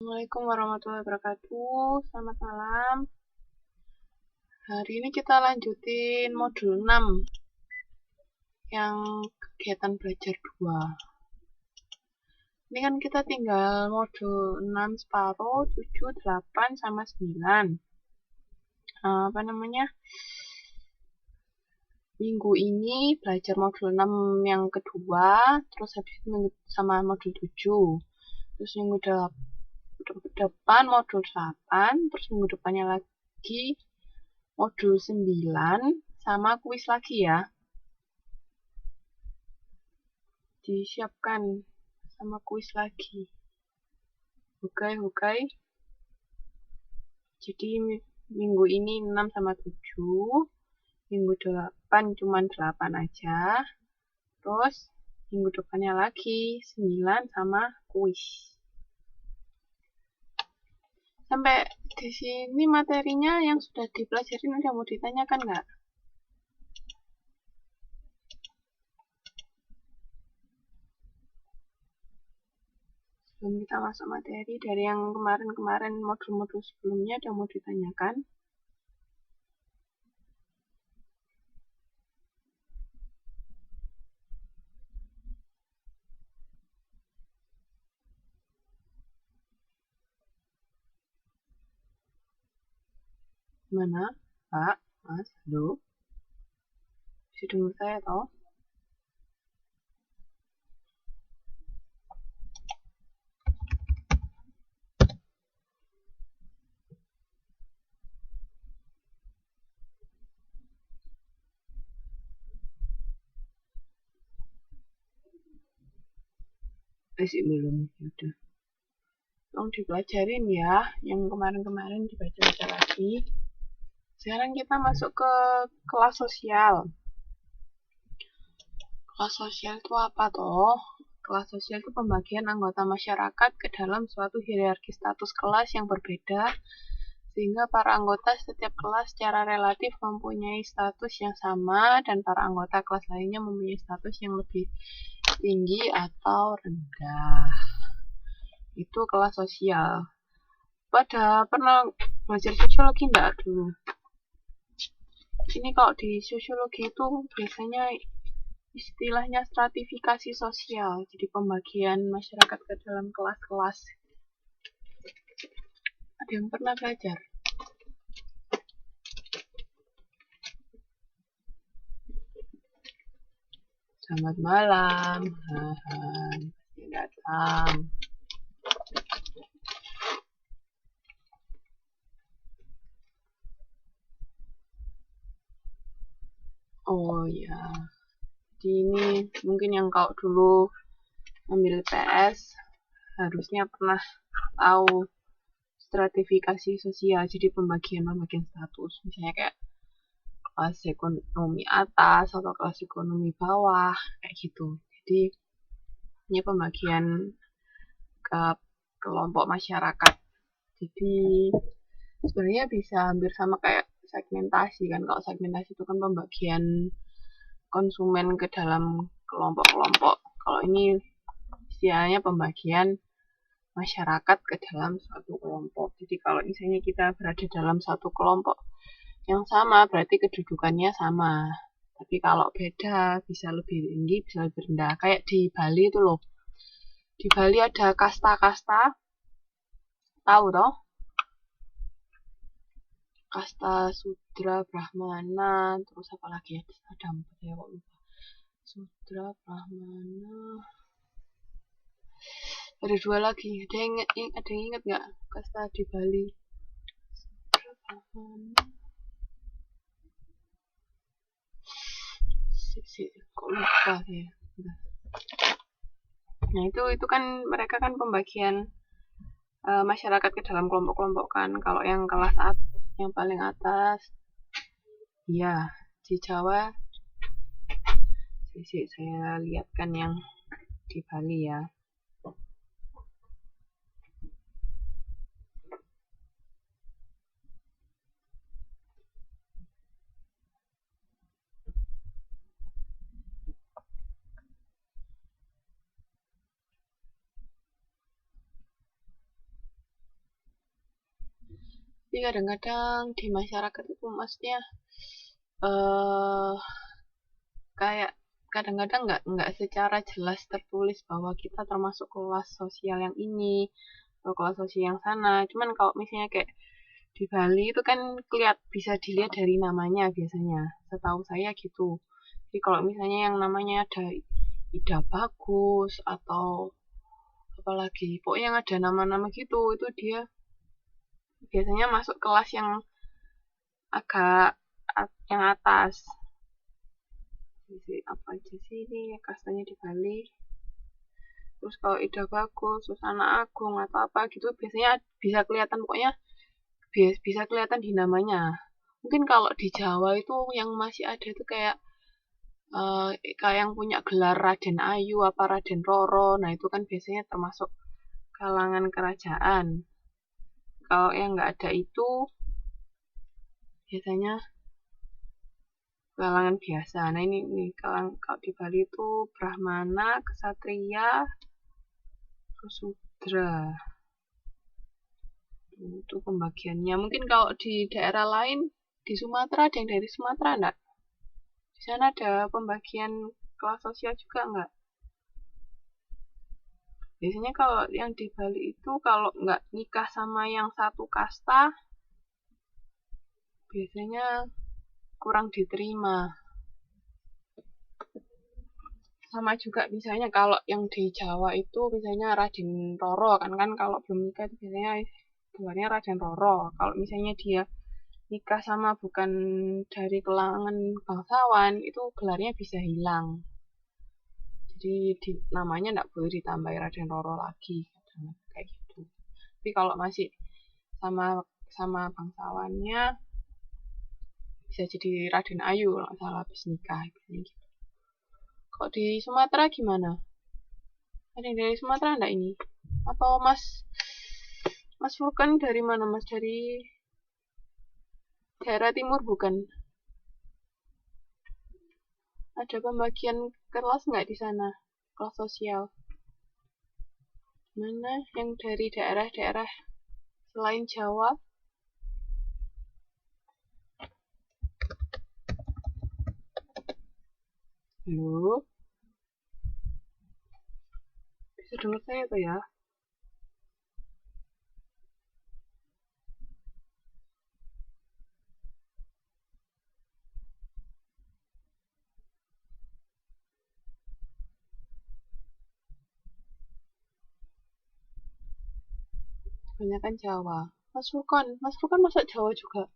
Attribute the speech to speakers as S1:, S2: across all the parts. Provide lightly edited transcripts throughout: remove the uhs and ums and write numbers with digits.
S1: Assalamualaikum warahmatullahi wabarakatuh. Selamat malam. Hari ini kita lanjutin modul 6 yang kegiatan belajar 2. Ini kan kita tinggal modul 6 separuh, 7, 8, sama 9. Minggu ini belajar modul 6 yang kedua, terus habis itu minggu sama modul 7. Terus minggu depan modul 8, terus minggu depannya lagi modul 9 sama kuis lagi ya. Disiapkan sama kuis lagi. Oke. Jadi minggu ini 6 sama 7, minggu 8 cuma 8 aja. Terus minggu depannya lagi 9 sama kuis. Sampai di sini materinya yang sudah dipelajarin ada mau ditanyakan nggak? Sebelum kita masuk materi, dari yang kemarin modul-modul sebelumnya ada mau ditanyakan? Mana? Pak, Mas, halo? Bisa dengar saya toh? Belum, udah. Tolong dipelajarin ya, yang kemarin-kemarin dibaca-baca lagi. Sekarang kita masuk ke kelas sosial. Kelas sosial itu apa toh? Kelas sosial itu pembagian anggota masyarakat ke dalam suatu hierarki status kelas yang berbeda, sehingga para anggota setiap kelas secara relatif mempunyai status yang sama dan para anggota kelas lainnya mempunyai status yang lebih tinggi atau rendah. Itu kelas sosial. Pernah belajar sosiologi enggak dulu? Ini kalau di sosiologi itu biasanya istilahnya stratifikasi sosial, jadi pembagian masyarakat ke dalam kelas-kelas. Ada yang pernah belajar? Selamat malam, pasti datang. Oh ya, jadi ini mungkin yang kalau dulu ambil PS harusnya pernah tahu stratifikasi sosial, jadi pembagian status, misalnya kayak kelas ekonomi atas atau kelas ekonomi bawah, kayak gitu. Jadi ini pembagian ke kelompok masyarakat. Jadi sebenarnya bisa hampir sama kayak segmentasi kan. Kalau segmentasi itu kan pembagian konsumen ke dalam kelompok-kelompok. Kalau ini istilahnya pembagian masyarakat ke dalam suatu kelompok. Jadi kalau misalnya kita berada dalam satu kelompok yang sama, berarti kedudukannya sama. Tapi kalau beda, bisa lebih tinggi, bisa lebih rendah. Kayak di Bali itu loh. Di Bali ada kasta-kasta. Tahu toh? Kasta Sudra, Brahmana, terus apa lagi ya? Ada 4 ya, kok lupa. Sudra, Brahmana. Ada 2 lagi. Ada yang ingat nggak kasta di Bali? Sudra, Brahmana. Kok lupa ya? Nah itu kan mereka kan pembagian masyarakat ke dalam kelompok-kelompok kan. Kalau yang kelas yang paling atas, ya di Jawa. Saya lihatkan yang di Bali ya. Tapi kadang-kadang di masyarakat itu maksudnya eh kayak kadang-kadang nggak secara jelas tertulis bahwa kita termasuk kelas sosial yang ini atau kelas sosial yang sana. Cuman kalau misalnya kayak di Bali itu kan bisa dilihat dari namanya biasanya. Setahu saya gitu. Jadi kalau misalnya yang namanya ada Ida Bagus atau apalagi pokoknya yang ada nama-nama gitu, itu dia biasanya masuk kelas yang agak yang atas. Jadi apa aja sih ini kastanya di Bali. Terus kalau Ida Bagus, terus Anak Agung atau apa gitu biasanya bisa kelihatan, pokoknya bisa kelihatan di namanya. Mungkin kalau di Jawa itu yang masih ada itu kayak yang punya gelar Raden Ayu apa Raden Roro. Nah, itu kan biasanya termasuk kalangan kerajaan. Kalau yang nggak ada itu biasanya kalangan biasa. Nah, ini nih kalau di Bali itu Brahmana, Ksatria, terus Sudra. Itu pembagiannya. Mungkin kalau di daerah lain, di Sumatera ada yang dari Sumatera enggak? Di sana ada pembagian kelas sosial juga enggak? Biasanya kalau yang di Bali itu kalau nggak nikah sama yang satu kasta, biasanya kurang diterima. Sama juga misalnya kalau yang di Jawa itu misalnya Raden Roro kan kalau belum nikah itu biasanya gelarnya Raden Roro. Kalau misalnya dia nikah sama bukan dari kalangan bangsawan, itu gelarnya bisa hilang. Jadi namanya nggak boleh ditambah Raden Roro lagi, kayak gitu. Tapi kalau masih sama sama bangsawannya bisa jadi Raden Ayu kalau nggak salah habis nikah gitu. Kok di Sumatera gimana? Ada yang dari Sumatera enggak ini? Atau Mas Furkan dari mana Mas? Dari daerah timur bukan? Ada pembagian kelas nggak di sana? Kelas sosial. Mana yang dari daerah-daerah selain Jawa? Halo? Bisa dengar saya tuh ya? Kebanyakan Jawa. Mas Furkan masa Jawa juga?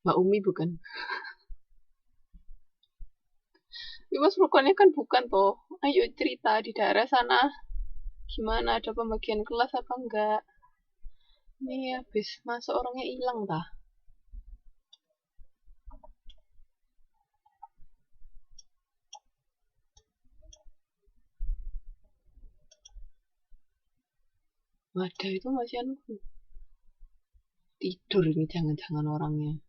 S1: Mbak Umi bukan? Ya, Mas Furkannya kan bukan toh. Ayo cerita di daerah sana. Gimana, ada pembagian kelas apa enggak? Ini habis masuk orangnya hilang tah. Wadah itu masih tidur ini jangan-jangan orangnya.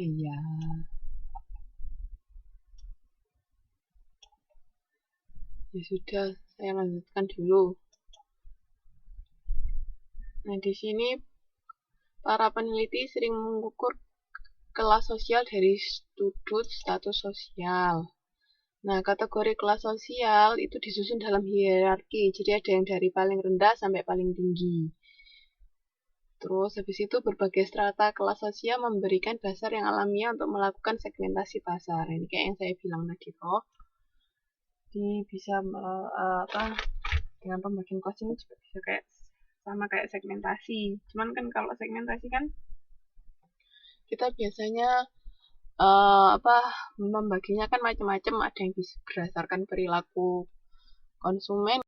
S1: Iya. Ya sudah, saya lanjutkan dulu. Nah, di sini para peneliti sering mengukur kelas sosial dari sudut status sosial. Nah, kategori kelas sosial itu disusun dalam hierarki. Jadi ada yang dari paling rendah sampai paling tinggi. Terus habis itu berbagai strata kelas sosial memberikan dasar yang alamiah untuk melakukan segmentasi pasar. Ini kayak yang saya bilang tadi toh. Bisa dengan pembagian kelas ini juga bisa sama kayak segmentasi. Cuman kan kalau segmentasi kan kita biasanya membaginya kan macam-macam. Ada yang berdasarkan perilaku konsumen,